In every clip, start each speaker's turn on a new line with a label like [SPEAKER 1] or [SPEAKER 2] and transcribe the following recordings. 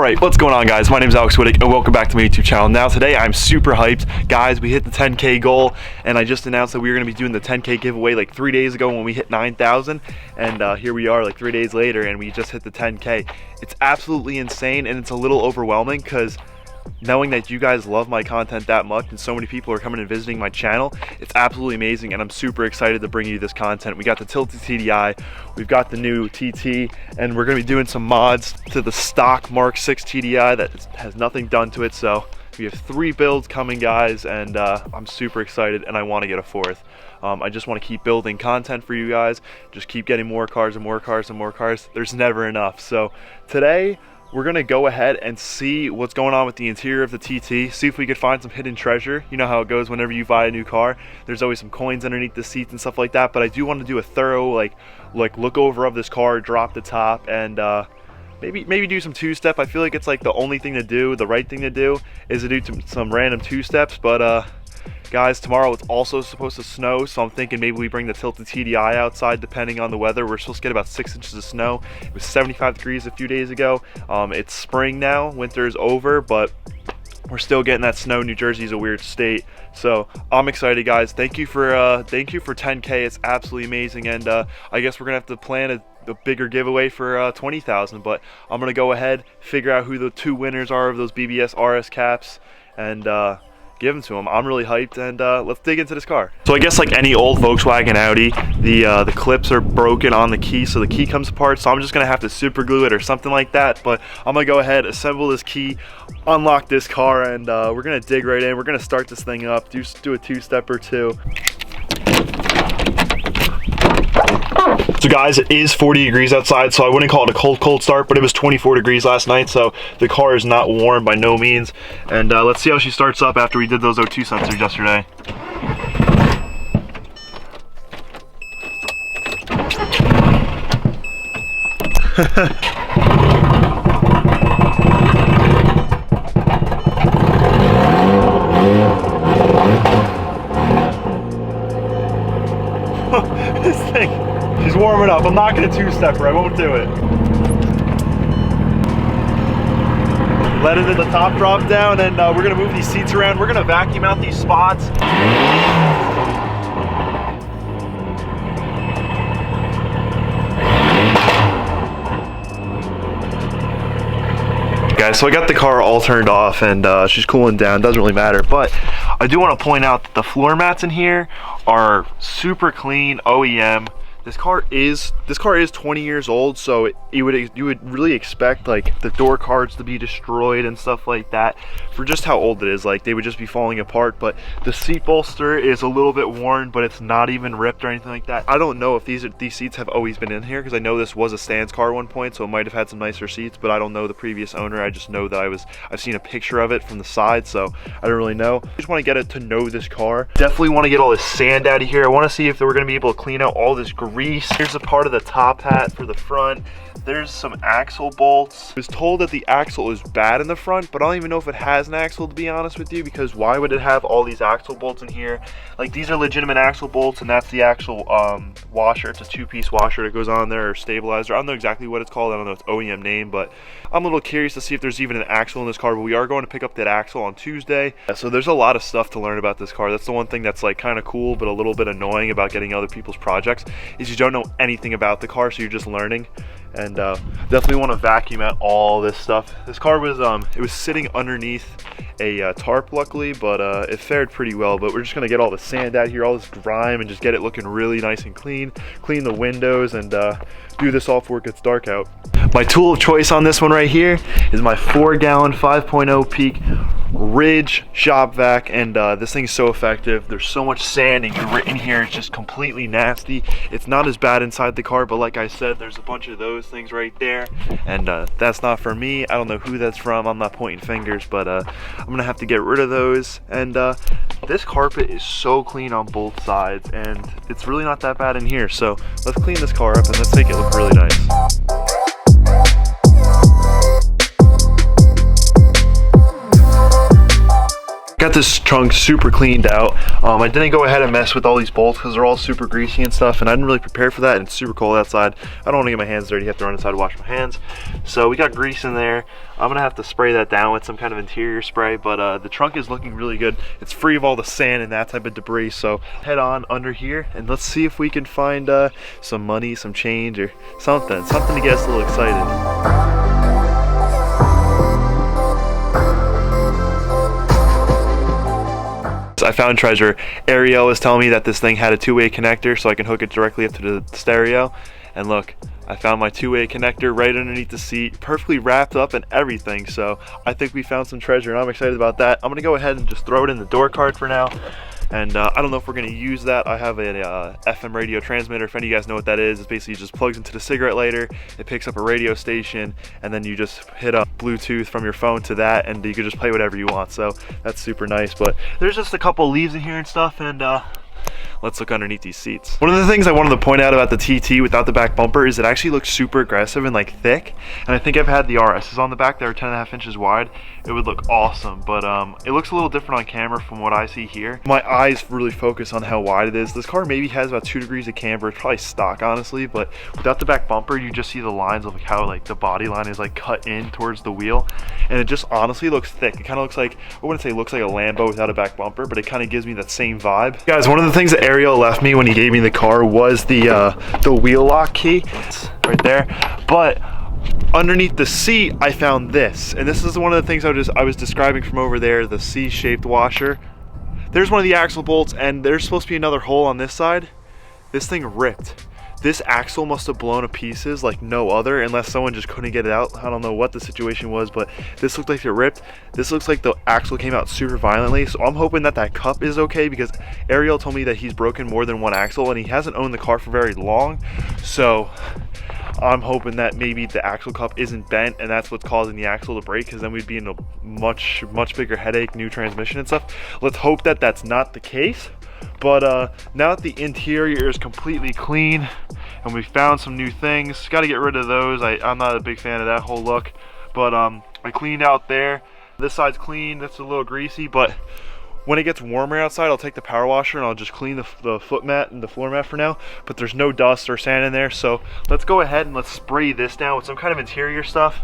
[SPEAKER 1] Alright, what's going on, guys? My name is Alex Wittick and welcome back to my YouTube channel. Now today I'm super hyped. Guys, we hit the 10K goal and I just announced that we were going to be doing the 10K giveaway like 3 days ago when we hit 9,000, and here we are like 3 days later and we just hit the 10K. It's absolutely insane and it's a little overwhelming because knowing that you guys love my content that much and so many people are coming and visiting my channel, it's absolutely amazing and I'm super excited to bring you this content. We got the tilted TDI, we've got the new TT, and we're going to be doing some mods to the stock Mark 6 TDI that has nothing done to it. So we have 3 builds coming, guys, and I'm super excited and I want to get a 4th. I just want to keep building content for you guys, just keep getting more cars and more cars and more cars. There's never enough. So today we're gonna go ahead and see what's going on with the interior of the TT, see if we could find some hidden treasure. You know how it goes whenever you buy a new car, there's always some coins underneath the seats and stuff like that, but I do want to do a thorough like look over of this car, drop the top, and maybe do some two-step. I feel like it's like the only thing to do, the right thing to do is to do some random two-steps, but guys, tomorrow it's also supposed to snow, so I'm thinking maybe we bring the tilted TDI outside depending on the weather. We're supposed to get about 6 inches of snow. It was 75 degrees a few days ago. It's spring now, winter is over, but we're still getting that snow. New Jersey's a weird state, so I'm excited, guys. Thank you for 10K. It's absolutely amazing, and I guess we're gonna have to plan a bigger giveaway for 20,000, but I'm gonna go ahead, figure out who the 2 winners are of those BBS RS caps, and give them to him. I'm really hyped, and let's dig into this car. So I guess like any old Volkswagen Audi, the clips are broken on the key, so the key comes apart, so I'm just gonna have to super glue it or something like that. But I'm gonna go ahead, assemble this key, unlock this car, and we're gonna dig right in. We're gonna start this thing up, do a two-step or two. So guys, it is 40 degrees outside, so I wouldn't call it a cold start, but it was 24 degrees last night, so the car is not warm by no means. And let's see how she starts up after we did those O2 sensors yesterday. This thing, she's warming up. I'm not gonna two-step her, I won't do it. Let it in the top drop down, and we're gonna move these seats around. We're gonna vacuum out these spots. Guys, so I got the car all turned off and she's cooling down, doesn't really matter, but I do want to point out that the floor mats in here are super clean, OEM. This car is 20 years old, so you would really expect like the door cards to be destroyed and stuff like that for just how old it is. Like they would just be falling apart. But the seat bolster is a little bit worn, but it's not even ripped or anything like that. I don't know if these seats have always been in here, because I know this was a Stans car at one point, so it might have had some nicer seats, but I don't know the previous owner. I just know that I've seen a picture of it from the side, so I don't really know. I just want to get it to know this car. Definitely want to get all this sand out of here. I want to see if we're going to be able to clean out all this grease. Here's a part of the top hat for the front. There's some axle bolts. I was told that the axle is bad in the front, but I don't even know if it has an axle, to be honest with you, because why would it have all these axle bolts in here? Like, these are legitimate axle bolts, and that's the actual washer. It's a 2-piece washer that goes on there, or stabilizer. I don't know exactly what it's called. I don't know its OEM name, but I'm a little curious to see if there's even an axle in this car, but we are going to pick up that axle on Tuesday. So there's a lot of stuff to learn about this car. That's the one thing that's like kind of cool, but a little bit annoying about getting other people's projects, is you don't know anything about the car, so you're just learning. And definitely want to vacuum out all this stuff. This car was it was sitting underneath a tarp, luckily, but it fared pretty well. But we're just gonna get all the sand out here, all this grime, and just get it looking really nice and clean the windows, and do this all before it gets dark out. My tool of choice on this one right here is my 4-gallon 5.0 peak Ridge shop vac, and this thing's so effective. There's so much sand and in here, it's just completely nasty. It's not as bad inside the car, but like I said, there's a bunch of those things right there, and that's not for me. I don't know who that's from. I'm not pointing fingers, but I'm gonna have to get rid of those. And this carpet is so clean on both sides, and it's really not that bad in here. So let's clean this car up and let's make it look really nice. Got this trunk super cleaned out. I didn't go ahead and mess with all these bolts because they're all super greasy and stuff, and I didn't really prepare for that, and it's super cold outside. I don't want to get my hands dirty, have to run inside to wash my hands. So we got grease in there. I'm gonna have to spray that down with some kind of interior spray, but the trunk is looking really good. It's free of all the sand and that type of debris. So head on under here and let's see if we can find some money, some change, or something to get us a little excited. I found treasure. Ariel was telling me that this thing had a two-way connector so I can hook it directly up to the stereo. And look, I found my two-way connector right underneath the seat, perfectly wrapped up and everything. So I think we found some treasure and I'm excited about that. I'm gonna go ahead and just throw it in the door card for now. And I don't know if we're gonna use that. I have a FM radio transmitter. If any of you guys know what that is, it's basically just plugs into the cigarette lighter. It picks up a radio station, and then you just hit up Bluetooth from your phone to that, and you can just play whatever you want. So that's super nice. But there's just a couple leaves in here and stuff, and let's look underneath these seats. One of the things I wanted to point out about the TT without the back bumper is it actually looks super aggressive and like thick. And I think I've had the RSs on the back that are 10.5 inches wide. It would look awesome, but it looks a little different on camera from what I see here. My eyes really focus on how wide it is. This car maybe has about 2 degrees of camber. It's probably stock, honestly, but without the back bumper, you just see the lines of like how like the body line is like cut in towards the wheel, and it just honestly looks thick. It kind of looks like, I wouldn't say it looks like a Lambo without a back bumper, but it kind of gives me that same vibe. Guys, one of the things that Ariel left me when he gave me the car was the wheel lock key. It's right there, but underneath the seat I found this, and this is one of the things I was describing from over there, the C-shaped washer. There's one of the axle bolts, and there's supposed to be another hole on this side. This thing ripped. This axle must have blown to pieces like no other, unless someone just couldn't get it out. I don't know what the situation was, but this looked like it ripped. This looks like the axle came out super violently, so I'm hoping that that cup is okay, because Ariel told me that he's broken more than one axle, and he hasn't owned the car for very long. So I'm hoping that maybe the axle cup isn't bent and that's what's causing the axle to break, because then we'd be in a much bigger headache, new transmission and stuff. Let's hope that that's not the case. But now that the interior is completely clean and we found some new things, got to get rid of those. I'm not a big fan of that whole look, but I cleaned out there. This side's clean. That's a little greasy, but when it gets warmer outside, I'll take the power washer and I'll just clean the foot mat and the floor mat for now. But there's no dust or sand in there, so let's go ahead and let's spray this down with some kind of interior stuff.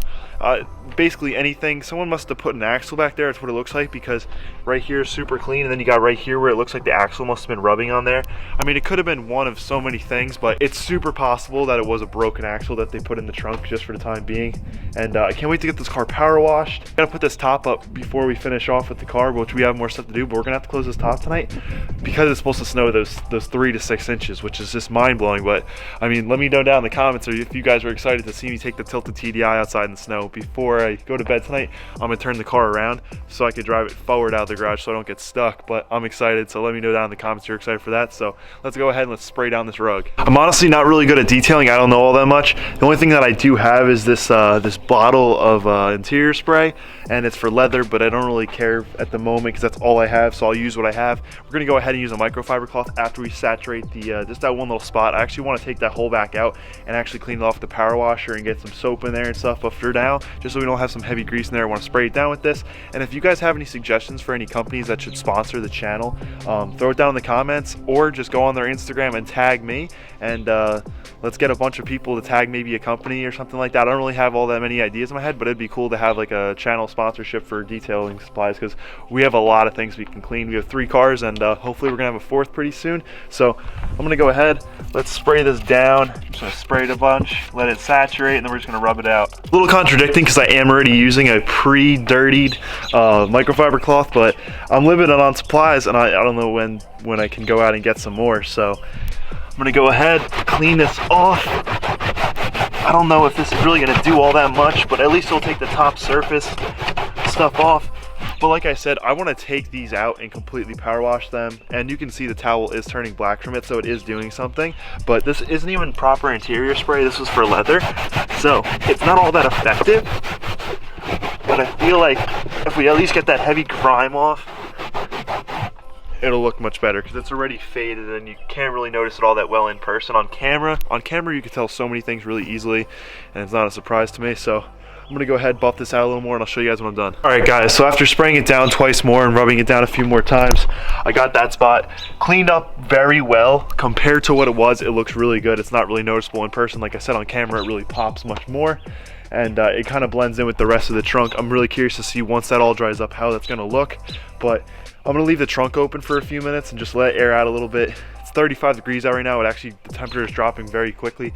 [SPEAKER 1] Basically anything. Someone must have put an axle back there. That's what it looks like, because right here is super clean, and then you got right here where it looks like the axle must have been rubbing on there. I mean, it could have been one of so many things, but it's super possible that it was a broken axle that they put in the trunk just for the time being. And I can't wait to get this car power washed. Gotta put this top up before we finish off with the car, which we have more stuff to do, but we're gonna have to close this top tonight because it's supposed to snow those 3 to 6 inches, which is just mind-blowing. But I mean, let me know down in the comments if you guys were excited to see me take the tilted TDI outside in the snow. Before I go to bed tonight, I'm gonna turn the car around so I could drive it forward out of the garage so I don't get stuck. But I'm excited, so let me know down in the comments if you're excited for that. So let's go ahead and let's spray down this rug. I'm honestly not really good at detailing. I don't know all that much. The only thing that I do have is this this bottle of interior spray, and it's for leather, but I don't really care at the moment because that's all I have, so I'll use what I have. We're gonna go ahead and use a microfiber cloth after we saturate the just that one little spot. I actually want to take that hole back out and actually clean it off with the power washer and get some soap in there and stuff. But for now, just so we don't have some heavy grease in there, I want to spray it down with this. And if you guys have any suggestions for any companies that should sponsor the channel, throw it down in the comments, or just go on their Instagram and tag me, and let's get a bunch of people to tag maybe a company or something like that. I don't really have all that many ideas in my head, but it'd be cool to have like a channel sponsorship for detailing supplies, because we have a lot of things we can clean. We have 3 cars, and hopefully we're gonna have a 4th pretty soon. So I'm gonna go ahead, let's spray this down. I'm just gonna spray it a bunch, let it saturate, and then we're just gonna rub it out. A little contradicting because I am already using a pre-dirtied microfiber cloth, but I'm limited on supplies, and I don't know when I can go out and get some more. So I'm gonna go ahead, clean this off. I don't know if this is really gonna do all that much, but at least it'll take the top surface stuff off. But like I said, I want to take these out and completely power wash them, and you can see the towel is turning black from it, so it is doing something. But this isn't even proper interior spray. This is for leather, so it's not all that effective. But I feel like if we at least get that heavy grime off, it'll look much better, because it's already faded and you can't really notice it all that well in person. On camera you can tell so many things really easily, and it's not a surprise to me. So I'm gonna go ahead, buff this out a little more, and I'll show you guys when I'm done. All right guys, so after spraying it down twice more and rubbing it down a few more times, I got that spot cleaned up very well. Compared to what it was, it looks really good. It's not really noticeable in person. Like I said, on camera it really pops much more, and it kind of blends in with the rest of the trunk. I'm really curious to see once that all dries up how that's gonna look, but I'm gonna leave the trunk open for a few minutes and just let air out a little bit. 35 degrees out right now. It actually, the temperature is dropping very quickly.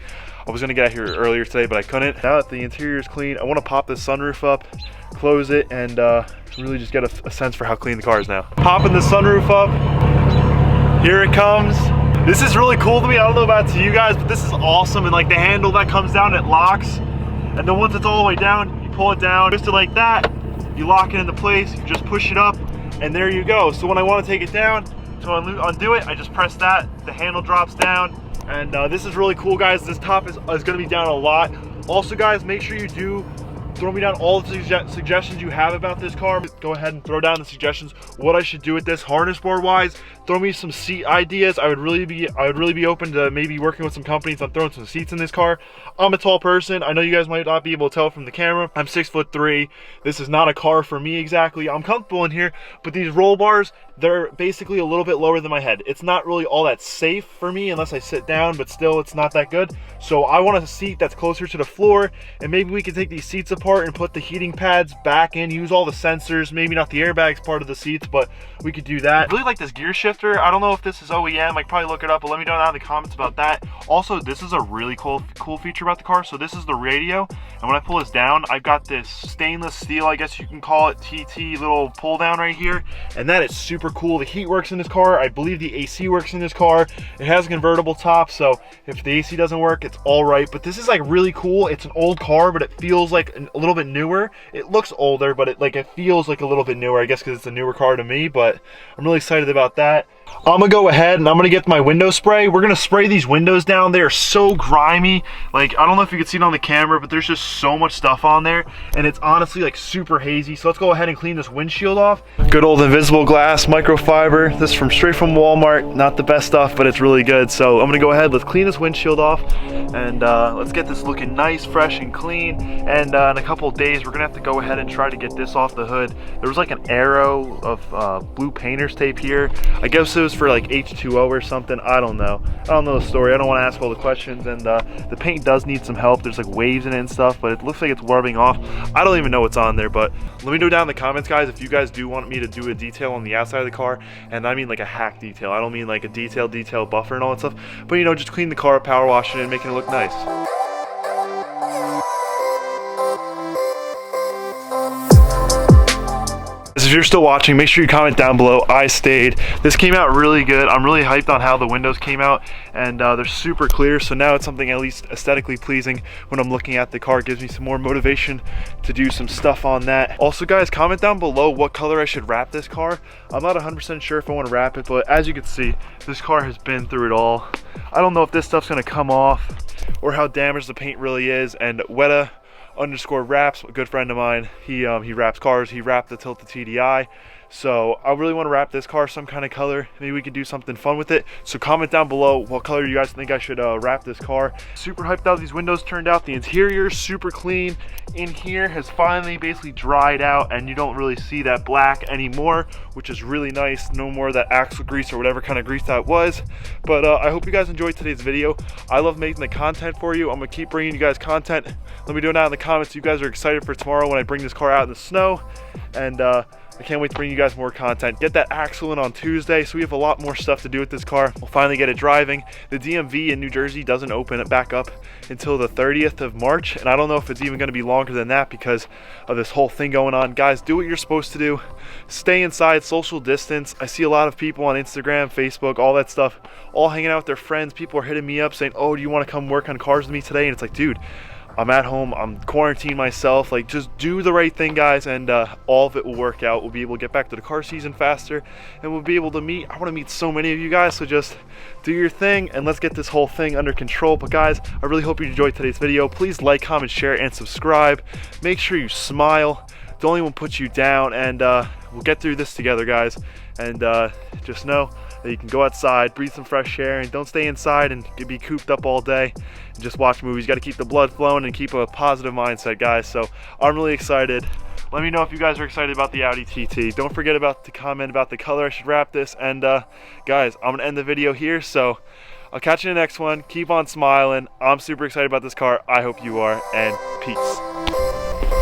[SPEAKER 1] I was gonna get out here earlier today, but I couldn't. Now that the interior is clean, I want to pop this sunroof up, close it, and really just get a sense for how clean the car is now. Popping the sunroof up. Here it comes. This is really cool to me. I don't know about to you guys, but this is awesome. And like the handle that comes down, it locks. And then once it's all the way down, you pull it down, twist it like that. You lock it into place. You just push it up, and there you go. So when I want to take it down, to undo it, I just press that, the handle drops down, and this is really cool, guys. This top is gonna be down a lot. Also, guys, make sure you do throw me down all the suggestions you have about this car. Go ahead and throw down the suggestions what I should do with this harness board wise. Throw me some seat ideas. I would really be open to maybe working with some companies on throwing some seats in this car. I'm a tall person. I know you guys might not be able to tell from the camera. I'm 6'3". This is not a car for me exactly. I'm comfortable in here, but these roll bars, they're basically a little bit lower than my head. It's not really all that safe for me unless I sit down, but still it's not that good. So I want a seat that's closer to the floor, and maybe we can take these seats apart and put the heating pads back in, use all the sensors, maybe not the airbags part of the seats, but we could do that. I really like this gear shifter. I don't know if this is OEM. I could probably look it up, but let me know down in the comments about that. Also, this is a really cool feature about the car. So this is the radio, and when I pull this down, I've got this stainless steel, I guess you can call it, TT little pull down right here, and that is super cool. The heat works in this car. I believe the AC works in this car. It has a convertible top, so if the AC doesn't work, it's all right. But this is like really cool. It's an old car, but it feels like a little bit newer. It looks older, but it feels like a little bit newer, I guess, because it's a newer car to me. But I'm really excited about that. I'm gonna go ahead and I'm gonna get my window spray. We're gonna spray these windows down. They are so grimy. Like, I don't know if you can see it on the camera, but there's just so much stuff on there, and it's honestly like super hazy. So let's go ahead and clean this windshield off. Good old invisible glass microfiber. This is straight from Walmart. Not the best stuff, but it's really good. So I'm gonna go ahead, let's clean this windshield off, and let's get this looking nice, fresh, and clean. And in a couple of days, we're gonna have to go ahead and try to get this off the hood. There was like an arrow of blue painter's tape here. I guess it was for like H2O or something. I don't know the story. I don't want to ask all the questions, and the paint does need some help. There's like waves in it and stuff, but it looks like it's rubbing off. I don't even know what's on there, but let me know down in the comments, guys, if you guys do want me to do a detail on the outside of the car. And I mean like a hack detail. I don't mean like a detail buffer and all that stuff, but you know, just clean the car, power wash it, and making it look nice. If you're still watching, make sure you comment down below. I stayed. This came out really good. I'm really hyped on how the windows came out, and they're super clear, so now it's something at least aesthetically pleasing when I'm looking at the car. It gives me some more motivation to do some stuff on that. Also, guys, comment down below what color I should wrap this car. I'm not 100% sure if I want to wrap it, but as you can see, this car has been through it all. I don't know if this stuff's going to come off or how damaged the paint really is. And Weta_wraps, a good friend of mine, he wraps cars. He wrapped the Tilted TDI, so I really want to wrap this car some kind of color. Maybe we could do something fun with it. So comment down below what color you guys think I should wrap this car. Super hyped how these windows turned out. The interior is super clean. In here has finally basically dried out, and you don't really see that black anymore, which is really nice. No more of that axle grease or whatever kind of grease that was. But I hope you guys enjoyed today's video. I love making the content for you. I'm gonna keep bringing you guys content. Let me know down in the comments if you guys are excited for tomorrow when I bring this car out in the snow. And I can't wait to bring you guys more content. Get that axle in on Tuesday, so we have a lot more stuff to do with this car. We'll finally get it driving. The DMV in New Jersey doesn't open it back up until the 30th of March, and I don't know if it's even going to be longer than that because of this whole thing going on. Guys, do what you're supposed to do. Stay inside, social distance. I see a lot of people on Instagram, Facebook, all that stuff, all hanging out with their friends. People are hitting me up saying, oh, do you want to come work on cars with me today? And it's like, dude, I'm at home, I'm quarantined myself. Like, just do the right thing, guys, and all of it will work out. We'll be able to get back to the car season faster, and we'll be able to meet. I want to meet so many of you guys, so just do your thing, and let's get this whole thing under control. But guys, I really hope you enjoyed today's video. Please like, comment, share, and subscribe. Make sure you smile. Don't let anyone put you down, and we'll get through this together, guys. And just know that you can go outside, breathe some fresh air, and don't stay inside and be cooped up all day and just watch movies. You got to keep the blood flowing and keep a positive mindset, guys. So I'm really excited. Let me know if you guys are excited about the Audi TT. Don't forget to comment about the color. I should wrap this. And guys, I'm gonna end the video here. So I'll catch you in the next one. Keep on smiling. I'm super excited about this car. I hope you are. And peace.